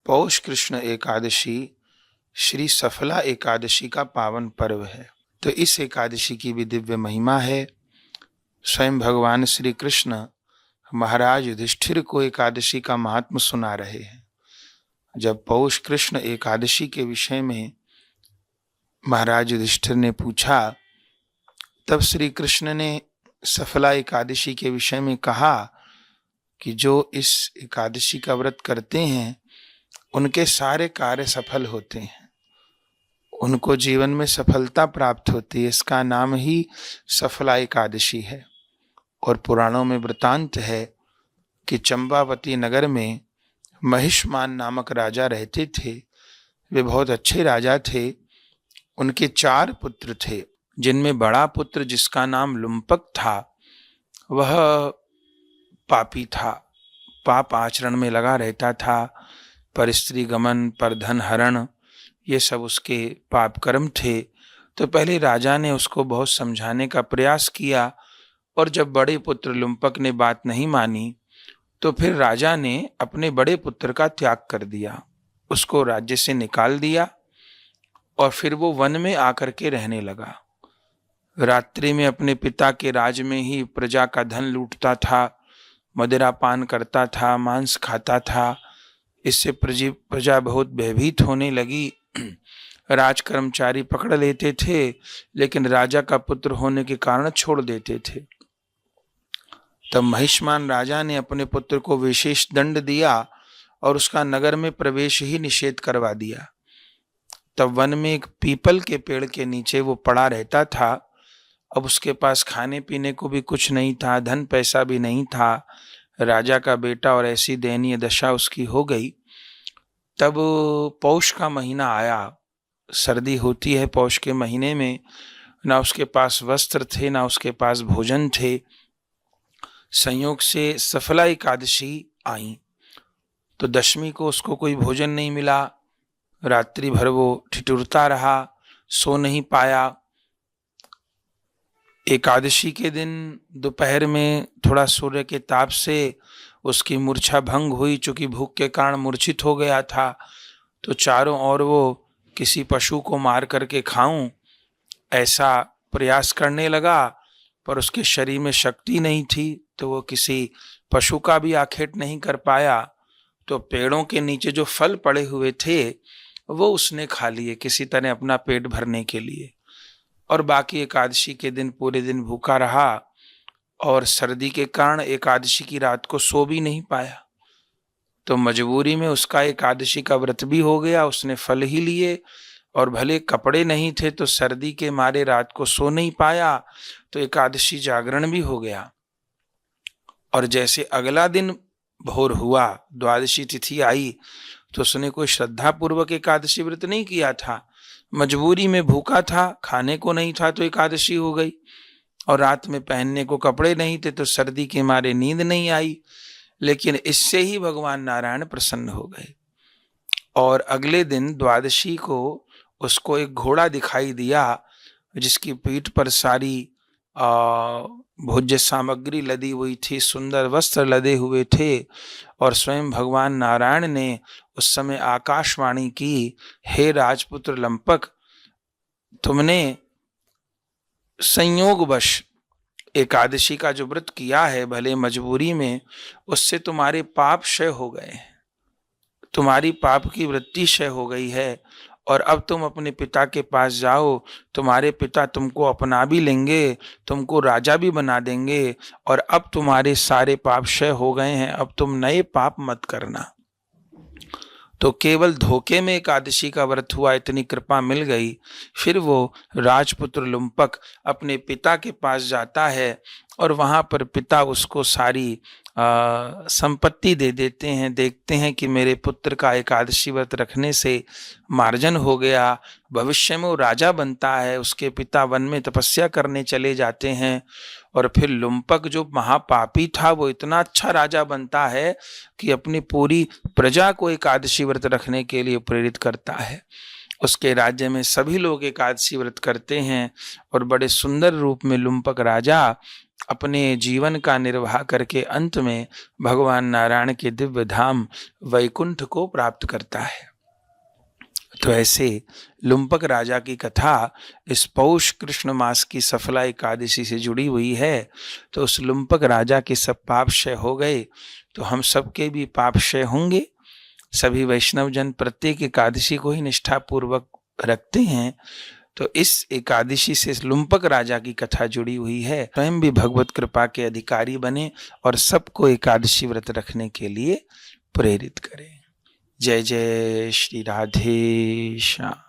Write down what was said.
पौष कृष्ण एकादशी श्री सफला एकादशी का पावन पर्व है। तो इस एकादशी की भी दिव्य महिमा है। स्वयं भगवान श्री कृष्ण महाराज युधिष्ठिर को एकादशी का महात्म सुना रहे हैं। जब पौष कृष्ण एकादशी के विषय में महाराज युधिष्ठिर ने पूछा, तब श्री कृष्ण ने सफला एकादशी के विषय में कहा कि जो इस एकादशी का व्रत करते हैं उनके सारे कार्य सफल होते हैं, उनको जीवन में सफलता प्राप्त होती है। इसका नाम ही सफला एकादशी है। और पुराणों में वृतांत है कि चंपावती नगर में महिष्मान नामक राजा रहते थे। वे बहुत अच्छे राजा थे। उनके 4 पुत्र थे, जिनमें बड़ा पुत्र जिसका नाम लुम्पक था, वह पापी था, पाप आचरण में लगा रहता था। पर स्त्री गमन, पर धन हरण, ये सब उसके पाप कर्म थे। तो पहले राजा ने उसको बहुत समझाने का प्रयास किया, और जब बड़े पुत्र लुम्पक ने बात नहीं मानी तो फिर राजा ने अपने बड़े पुत्र का त्याग कर दिया, उसको राज्य से निकाल दिया, और फिर वो वन में आकर के रहने लगा। रात्रि में अपने पिता के राज में ही प्रजा का धन लूटता था, मदिरा पान करता था, मांस खाता था। इससे प्रजा बहुत भयभीत होने लगी। राज कर्मचारी पकड़ लेते थे, लेकिन राजा का पुत्र होने के कारण छोड़ देते थे। तब महिष्मान राजा ने अपने पुत्र को विशेष दंड दिया और उसका नगर में प्रवेश ही निषेध करवा दिया। तब वन में एक पीपल के पेड़ के नीचे वो पड़ा रहता था। अब उसके पास खाने पीने को भी कुछ नहीं था, धन पैसा भी नहीं था। राजा का बेटा और ऐसी दयनीय दशा उसकी हो गई। तब पौष का महीना आया, सर्दी होती है पौष के महीने में। ना उसके पास वस्त्र थे, ना उसके पास भोजन थे। संयोग से सफला एकादशी आई, तो दशमी को उसको कोई भोजन नहीं मिला। रात्रि भर वो ठिठुरता रहा, सो नहीं पाया। एकादशी के दिन दोपहर में थोड़ा सूर्य के ताप से उसकी मूर्छा भंग हुई। चूंकि भूख के कारण मूर्छित हो गया था, तो चारों ओर वो किसी पशु को मार करके खाऊं ऐसा प्रयास करने लगा, पर उसके शरीर में शक्ति नहीं थी, तो वो किसी पशु का भी आखेट नहीं कर पाया। तो पेड़ों के नीचे जो फल पड़े हुए थे वो उसने खा लिए किसी तरह अपना पेट भरने के लिए। और बाकी एकादशी के दिन पूरे दिन भूखा रहा, और सर्दी के कारण एकादशी की रात को सो भी नहीं पाया। तो मजबूरी में उसका एकादशी का व्रत भी हो गया, उसने फल ही लिए, और भले कपड़े नहीं थे तो सर्दी के मारे रात को सो नहीं पाया, तो एकादशी जागरण भी हो गया। और जैसे अगला दिन भोर हुआ, द्वादशी तिथि आई, तो उसने कोई श्रद्धा पूर्वक एकादशी व्रत नहीं किया था। मजबूरी में भूखा था, खाने को नहीं था, तो एकादशी हो गई। और रात में पहनने को कपड़े नहीं थे, तो सर्दी के मारे नींद नहीं आई। लेकिन इससे ही भगवान नारायण प्रसन्न हो गए। और अगले दिन द्वादशी को उसको एक घोड़ा दिखाई दिया, जिसकी पीठ पर सारी भोज्य सामग्री लदी हुई थी, सुंदर वस्त्र लदे हुए थे। और स्वयं भगवान नारायण ने उस समय आकाशवाणी की, हे राजपुत्र लंपक, तुमने संयोगवश एकादशी का जो व्रत किया है, भले मजबूरी में, उससे तुम्हारे पाप क्षय हो गए हैं, तुम्हारी पाप की वृत्ति क्षय हो गई है। और अब तुम अपने पिता के पास जाओ, तुम्हारे पिता तुमको अपना भी लेंगे, तुमको राजा भी बना देंगे, और अब तुम्हारे सारे पाप क्षय हो गए हैं, अब तुम नए पाप मत करना। तो केवल धोखे में एकादशी का व्रत हुआ, इतनी कृपा मिल गई। फिर वो राजपुत्र लुम्पक अपने पिता के पास जाता है, और वहाँ पर पिता उसको सारी संपत्ति दे देते हैं। देखते हैं कि मेरे पुत्र का एकादशी व्रत रखने से मार्जन हो गया, भविष्य में वो राजा बनता है। उसके पिता वन में तपस्या करने चले जाते हैं, और फिर लुम्पक जो महापापी था वो इतना अच्छा राजा बनता है कि अपनी पूरी प्रजा को एकादशी व्रत रखने के लिए प्रेरित करता है। उसके राज्य में सभी लोग एकादशी व्रत करते हैं, और बड़े सुंदर रूप में लुम्पक राजा अपने जीवन का निर्वाह करके अंत में भगवान नारायण के दिव्य धाम वैकुंठ को प्राप्त करता है। तो ऐसे लुम्पक राजा की कथा इस पौष कृष्ण मास की सफला एकादशी से जुड़ी हुई है। तो उस लुम्पक राजा के सब पाप क्षय हो गए, तो हम सबके भी पाप क्षय होंगे। सभी वैष्णव जन प्रत्येक एकादशी को ही निष्ठा पूर्वक रखते हैं। तो इस एकादशी से लुम्पक राजा की कथा जुड़ी हुई है। स्वयं भी भगवत कृपा के अधिकारी बने और सबको एकादशी व्रत रखने के लिए प्रेरित करें। जय जय श्री राधे श्याम।